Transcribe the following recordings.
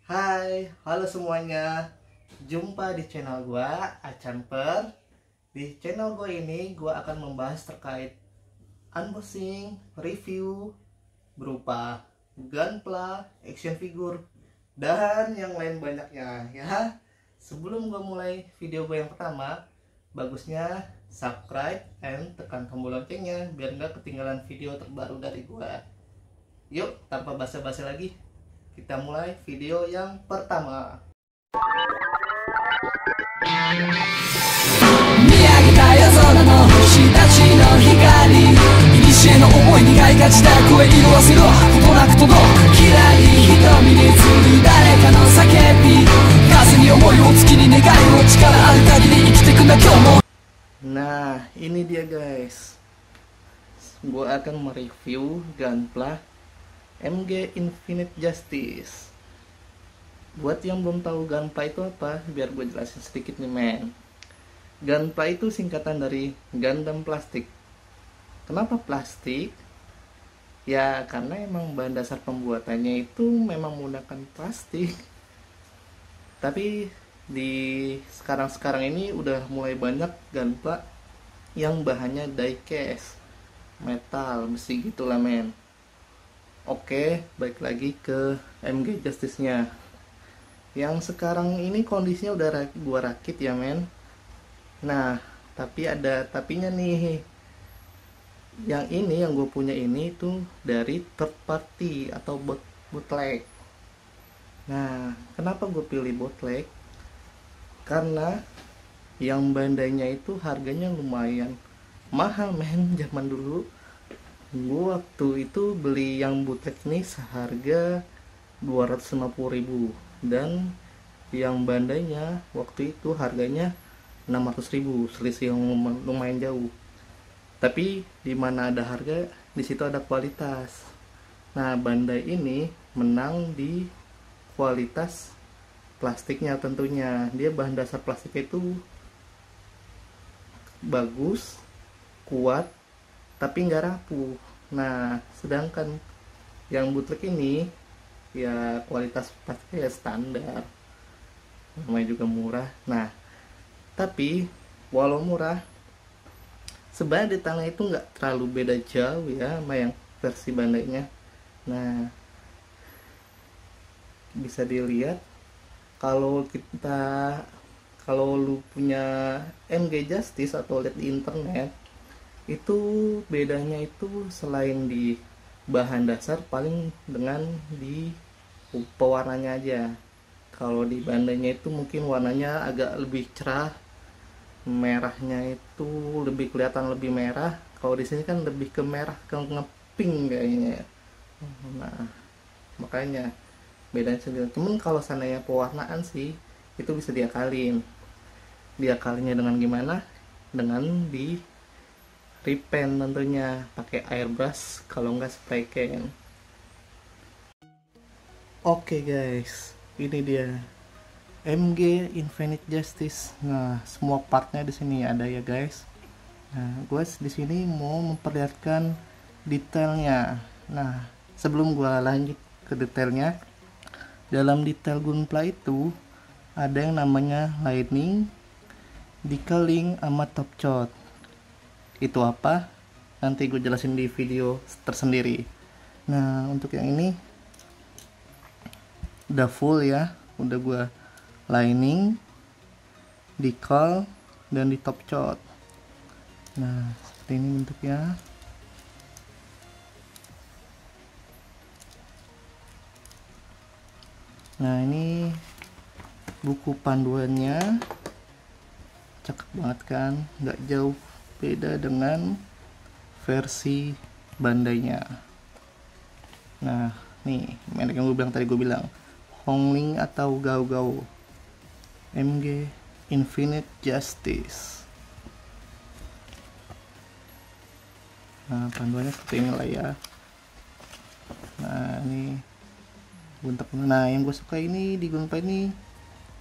Hai, halo semuanya. Jumpa di channel gua, Achanper. Di channel gua ini gua akan membahas terkait unboxing, review berupa gunpla, action figure dan yang lain banyaknya ya. Sebelum gua mulai video gua yang pertama, bagusnya subscribe and tekan tombol loncengnya biar nggak ketinggalan video terbaru dari gua. Yuk, tanpa basa-basi lagi, kita mulai video yang pertama. 見上げた夜空の星たちの光古の思いにがいがちだ声色あせろことなく届くキラリ瞳に映る誰かの叫び風に思いを月に願いを力ある限り生きてくんだ今日も Nah, ini dia guys. Gua akan mereview gunpla MG Infinite Justice. Buat yang belum tahu gunpla itu apa, biar gue jelasin sedikit nih men. Gunpla itu singkatan dari Gundam Plastik. Kenapa plastik? Ya karena emang bahan dasar pembuatannya itu memang menggunakan plastik. Tapi di sekarang ini udah mulai banyak gunpla yang bahannya diecast, metal, besi gitulah men. Oke, balik lagi ke MG Justice-nya. Yang sekarang ini kondisinya udah gua rakit ya men. Nah, tapi ada tapinya nih. Yang ini yang gue punya ini tuh dari third party atau bootleg. Nah, kenapa gue pilih bootleg? Karena yang bandainya itu harganya lumayan mahal men zaman dulu. Gue waktu itu beli yang bootleg ini seharga 250.000 dan yang bandainya waktu itu harganya 600.000, selisih yang lumayan jauh. Tapi di mana ada harga, di situ ada kualitas. Nah, bandai ini menang di kualitas plastiknya tentunya. Dia bahan dasar plastiknya itu bagus, kuat, tapi nggak rapuh. Nah, sedangkan yang bootleg ini ya kualitas plastiknya ya standar, namanya juga murah. Nah, tapi walau murah, sebenarnya detailnya itu nggak terlalu beda jauh ya sama yang versi bandainya. Nah, bisa dilihat kalau lu punya MG Justice atau lihat di internet, itu bedanya itu selain di bahan dasar paling dengan di pewarnanya aja. Kalau di bandanya itu mungkin warnanya agak lebih cerah, merahnya itu lebih kelihatan lebih merah. Kalau di sini kan lebih ke merah, ke ngepink kayaknya. Nah, makanya bedanya sendiri. Cuman kalau seandainya pewarnaan sih itu bisa diakalin. Diakalinya dengan gimana? Dengan di repaint tentunya, pakai airbrush kalau nggak spray can. Oke guys, ini dia MG Infinite Justice. Nah, semua partnya di sini ada ya guys. Nah, gue di sini mau memperlihatkan detailnya. Nah, sebelum gue lanjut ke detailnya, dalam detail gunpla itu ada yang namanya lightning, decaling, sama top shot. Itu apa? Nanti gue jelasin di video tersendiri. Nah, untuk yang ini udah full ya, udah gue lining, decal, dan di top shot. Nah, seperti ini bentuknya. Nah, ini buku panduannya, cakep banget kan, nggak jauh beda dengan versi bandainya. Nah, nih merek yang gue bilang Hongling atau Gao Gao, MG Infinite Justice. Nah, panduannya seperti inilah ya. Nah, ini bentuk. Nah, yang gue suka ini di gunpla ini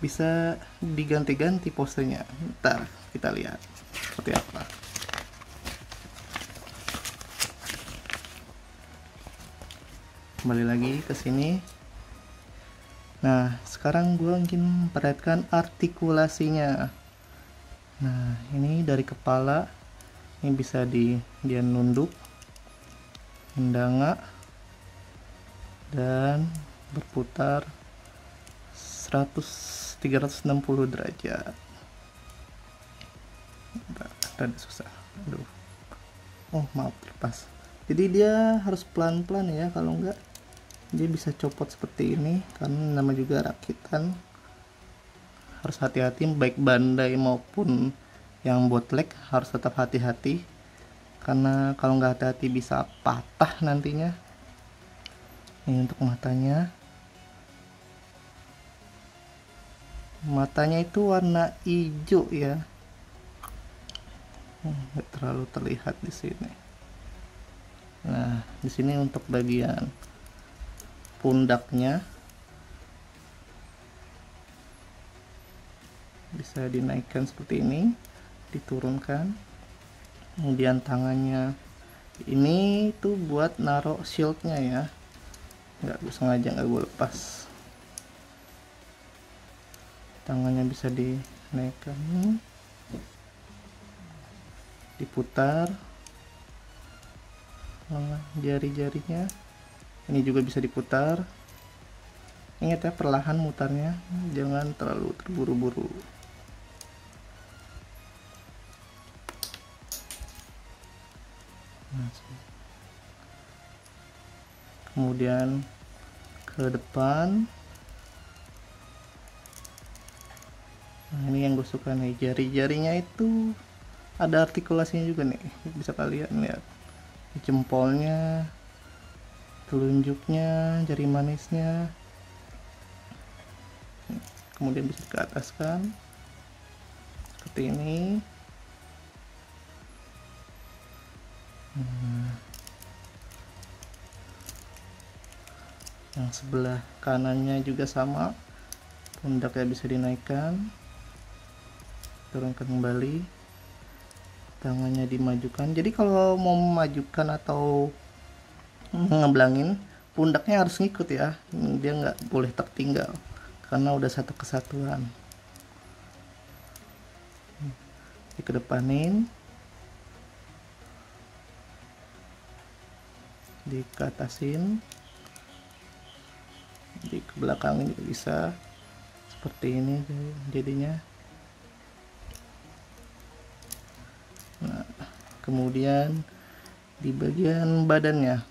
bisa diganti-ganti posenya. Ntar kita lihat seperti apa. Kembali lagi ke sini. Nah, sekarang gue ingin perhatikan artikulasinya. Nah, ini dari kepala, ini bisa dia nunduk, mendangak, dan berputar 360 derajat. Rada susah. Aduh. Oh, maaf, lepas. Jadi dia harus pelan-pelan ya, kalau enggak dia bisa copot seperti ini, karena nama juga rakitan. Harus hati-hati, baik bandai maupun yang bootleg harus tetap hati-hati, karena kalau nggak hati-hati bisa patah nantinya. Ini untuk matanya itu warna hijau ya, nggak terlalu terlihat di sini. Nah, di sini untuk bagian pundaknya bisa dinaikkan seperti ini, diturunkan. Kemudian tangannya ini tuh buat naruh shieldnya ya, nggak sengaja nggak gue lepas. Tangannya bisa dinaikkan, diputar. Jari-jarinya ini juga bisa diputar. Ingat ya, perlahan mutarnya, jangan terlalu terburu-buru. Kemudian ke depan. Nah, ini yang gue suka nih, jari-jarinya itu ada artikulasinya juga nih, bisa kalian lihat. Jempolnya, telunjuknya, jari manisnya. Kemudian bisa ke ataskan seperti ini. Yang sebelah kanannya juga sama, pundaknya bisa dinaikkan, turunkan kembali, tangannya dimajukan. Jadi kalau mau memajukan atau ngeblangin, pundaknya harus ngikut ya, dia nggak boleh tertinggal karena udah satu kesatuan. Dikedepanin, dikatasin, di belakang juga bisa seperti ini jadinya. Nah, kemudian di bagian badannya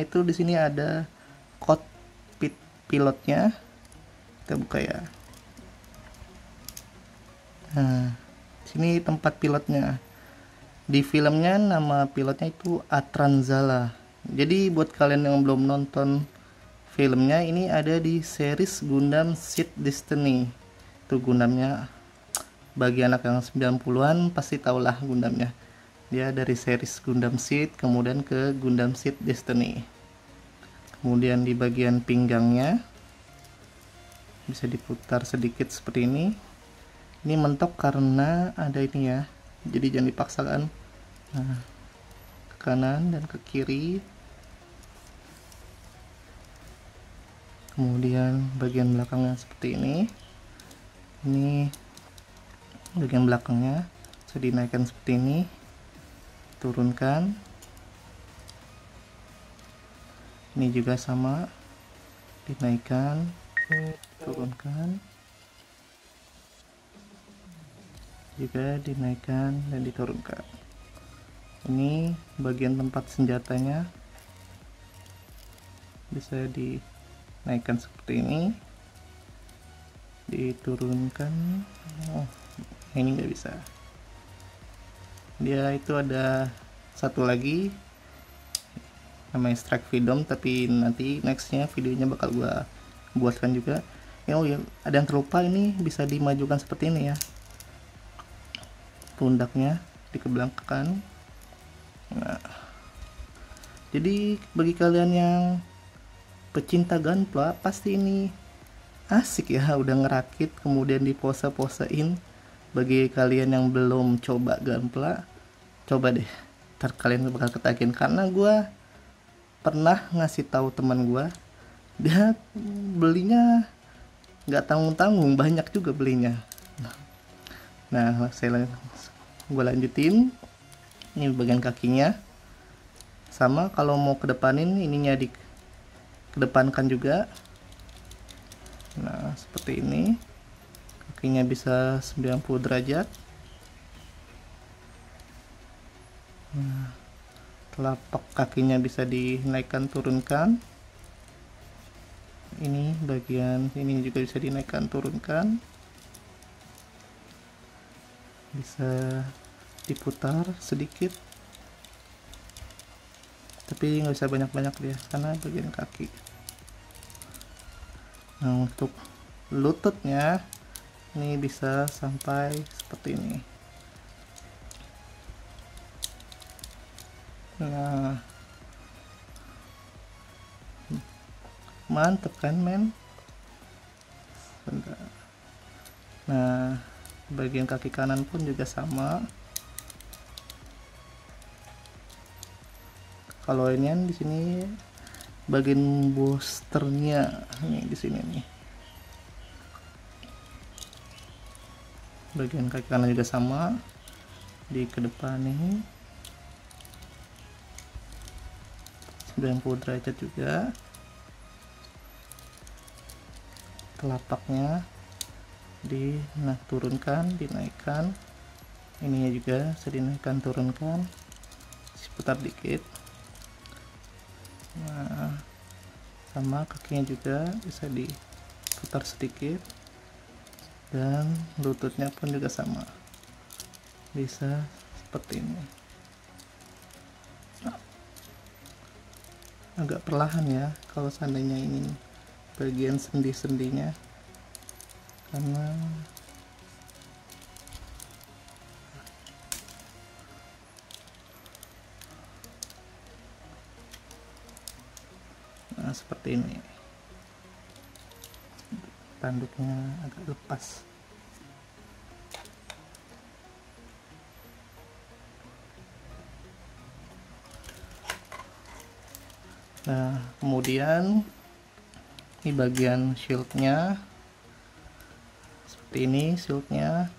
itu di sini ada cockpit pilotnya, kita buka ya. Nah, sini tempat pilotnya. Di filmnya nama pilotnya itu Atranzala. Jadi buat kalian yang belum nonton filmnya, ini ada di series Gundam Seed Destiny. Itu Gundamnya, bagi anak yang 90-an pasti tahulah Gundamnya. Dia dari series Gundam Seed kemudian ke Gundam Seed Destiny. Kemudian di bagian pinggangnya bisa diputar sedikit seperti ini. Ini mentok karena ada ini ya, jadi jangan dipaksakan. Nah, ke kanan dan ke kiri. Kemudian bagian belakangnya seperti ini. Ini bagian belakangnya bisa dinaikkan seperti ini, turunkan. Ini juga sama, dinaikkan, turunkan, juga dinaikkan dan diturunkan. Ini bagian tempat senjatanya, bisa dinaikkan seperti ini, diturunkan. Oh, ini nggak bisa. Dia itu ada satu lagi namanya Strike Freedom, tapi nanti nextnya videonya bakal gua buatkan juga. Oh ya, ada yang terlupa, ini bisa dimajukan seperti ini ya, pundaknya dikebelakangkan. Nah, jadi bagi kalian yang pecinta Gunpla pasti ini asik ya, udah ngerakit kemudian dipose-posein. Bagi kalian yang belum coba Gunpla, coba deh, ntar kalian bakal ketagihan, karena gue pernah ngasih tahu teman gue Dia belinya nggak tanggung-tanggung, banyak juga belinya. Nah, gue lanjutin. Ini bagian kakinya. Sama kalau mau kedepanin ininya dikedepankan juga. Nah, seperti ini. Kakinya bisa 90 derajat. Nah, telapak kakinya bisa dinaikkan turunkan. Ini bagian ini juga bisa dinaikkan turunkan. Bisa diputar sedikit, tapi nggak bisa banyak-banyak dia karena bagian kaki. Nah, untuk lututnya ini bisa sampai seperti ini. Nah, mantep kan men. Nah, bagian kaki kanan pun juga sama. Kalau ini kan di sini bagian boosternya nih, di sini nih. Bagian kaki kanan juga sama, di kedepan nih 90 derajat juga. Telapaknya turunkan, dinaikkan. Ininya juga bisa dinaikkan turunkan, seputar dikit. Nah, sama kakinya juga bisa diputar sedikit, dan lututnya pun juga sama, bisa seperti ini. Agak perlahan ya kalau seandainya ingin bagian sendi-sendinya, karena nah seperti ini, tanduknya agak lepas. Nah, kemudian ini bagian shieldnya seperti ini. Shieldnya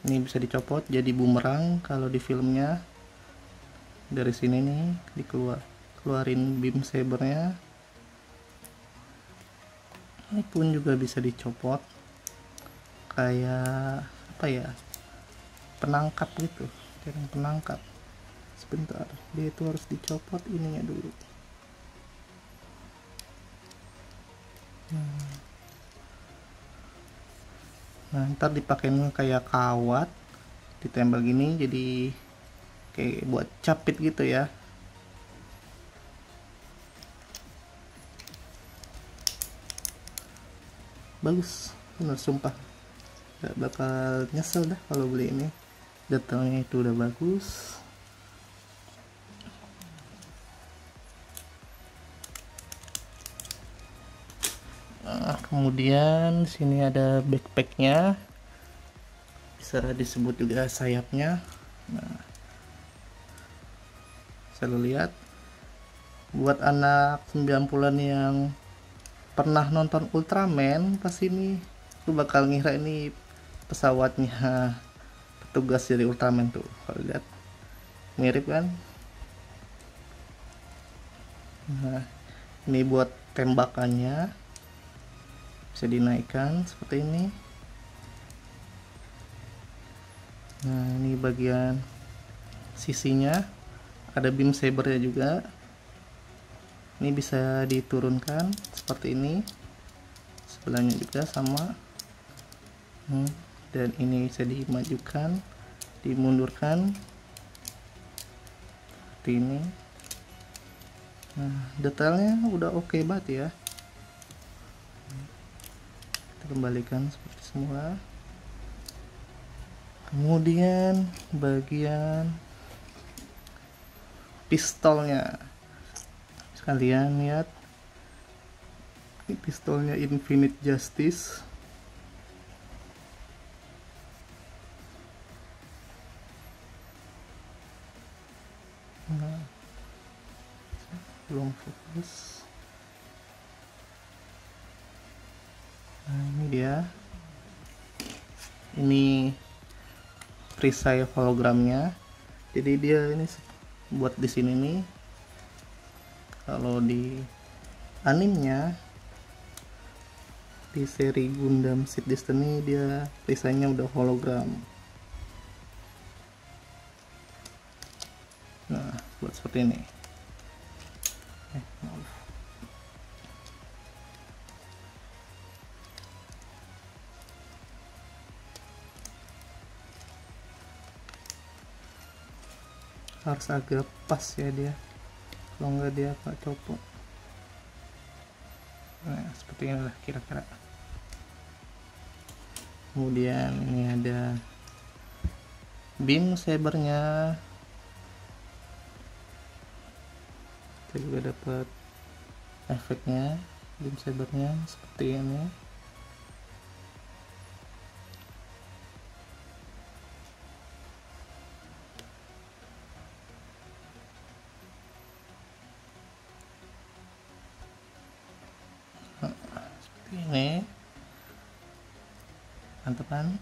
ini bisa dicopot jadi bumerang kalau di filmnya. Dari sini nih keluarin beam sabernya. Ini pun juga bisa dicopot kayak apa ya, penangkap gitu, kayak penangkap. Sebentar, dia itu harus dicopot ininya dulu. Nah, ntar dipakein kayak kawat, ditembak gini jadi kayak buat capit gitu ya. Bagus bener, sumpah gak bakal nyesel dah kalau beli ini. Detailnya itu udah bagus. Nah, kemudian sini ada backpacknya, bisa disebut juga sayapnya. Nah, bisa lo lihat, buat anak 90-an yang pernah nonton Ultraman, pas ini lu bakal ngira ini pesawatnya petugas dari Ultraman tuh. Kalau lihat mirip kan. Nah, ini buat tembakannya, bisa dinaikkan seperti ini. Nah, ini bagian sisinya ada beam sabernya juga. Ini bisa diturunkan seperti ini, sebelahnya juga sama. Dan ini bisa dimajukan, dimundurkan seperti ini. Nah, detailnya udah oke banget ya. Kita kembalikan seperti semula. Kemudian bagian pistolnya, kalian lihat ini pistolnya Infinite Justice. Nah, belum fokus. dia. Ini perisai hologramnya. Jadi dia ini buat di sini nih. Kalau di animenya, di seri Gundam Seed Destiny, dia perisainya udah hologram. Nah, buat seperti ini. Maaf. Harus agak pas ya dia, kalau nggak dia agak copot. Nah, seperti inilah kira-kira. Kemudian ini ada beam sabernya. Kita juga dapat efeknya beam sabernya seperti ini. Seperti ini, mantap kan?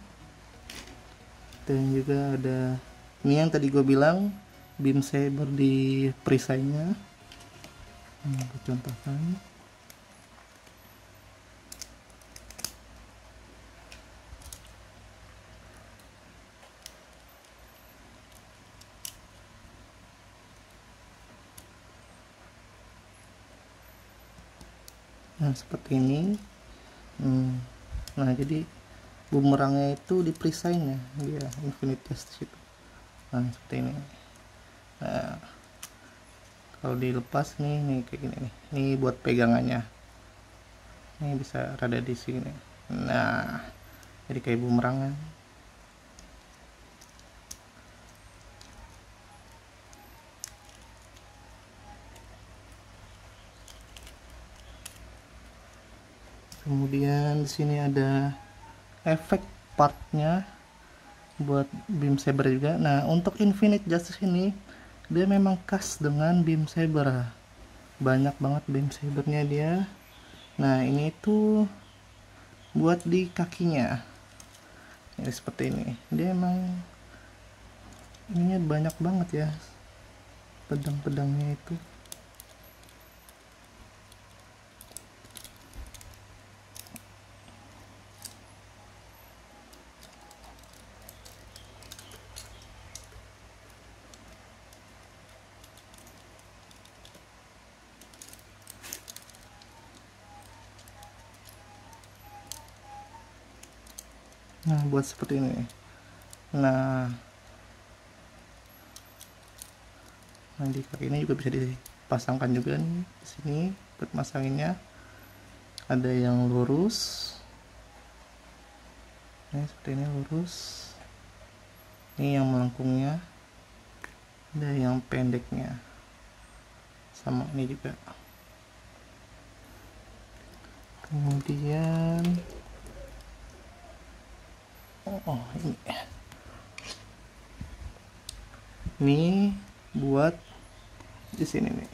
Dan juga ada ini yang tadi gue bilang, beam saber di perisainya. Gue contohkan. Nah, seperti ini. Nah, jadi bumerangnya itu di perisainya, dia Infinite Justice itu. Nah, seperti ini. Nah, kalau dilepas nih kayak gini nih. Ini buat pegangannya. Ini bisa rada di sini. Nah, jadi kayak bumerang. Kemudian di sini ada efek partnya buat beam saber juga. Nah, untuk Infinite Justice ini dia memang khas dengan beam saber. Banyak banget beam sabernya dia. Nah, ini tuh buat di kakinya. Ini seperti ini. Dia emang ininya banyak banget ya, pedang-pedangnya itu. Nah, buat seperti ini. Nah, di kaki ini juga bisa dipasangkan juga nih. Di sini buat masanginnya ada yang lurus. Ini seperti ini lurus. Ini yang melengkungnya. Ada yang pendeknya. Sama ini juga. Kemudian ini buat di sini nih.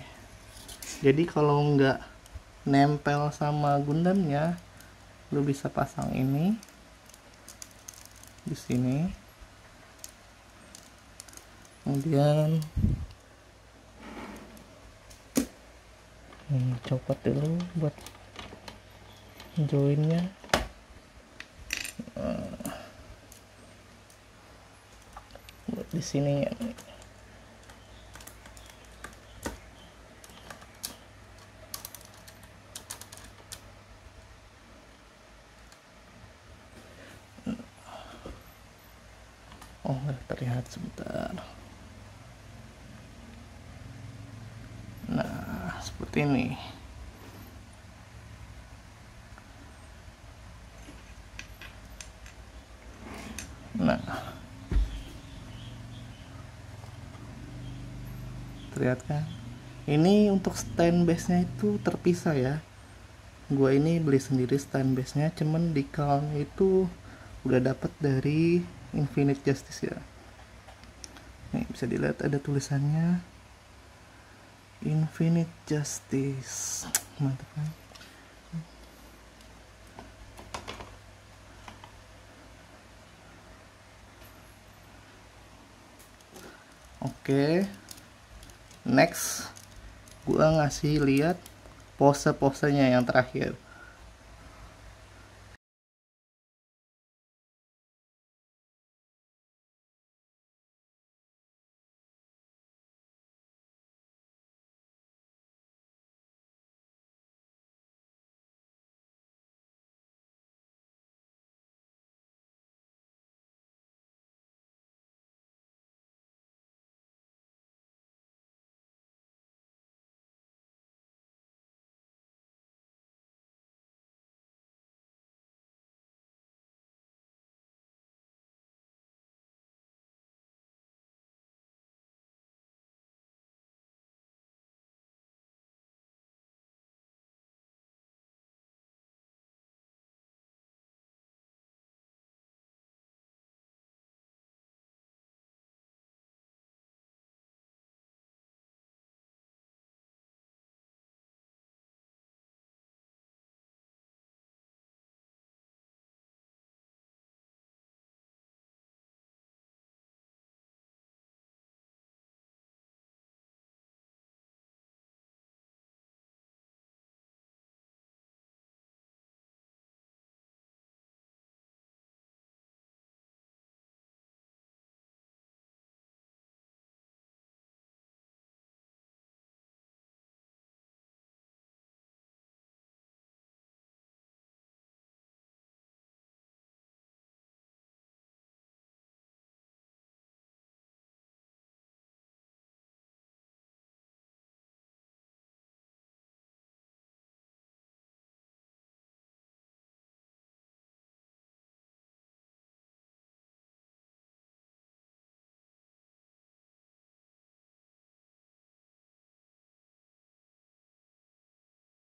Jadi kalau nggak nempel sama Gundamnya, lu bisa pasang ini di sini. Kemudian copot dulu buat joinnya. Buat di sini ya. Oh, terlihat sebentar. Nah, seperti ini. Nah, terlihat kan? Ini untuk stand base nya itu terpisah ya. Gua ini beli sendiri stand base nya, cuman decalnya itu udah dapat dari Infinite Justice ya. Nih bisa dilihat ada tulisannya Infinite Justice. Mantap kan? Oke, next gua ngasih lihat pose-posenya yang terakhir.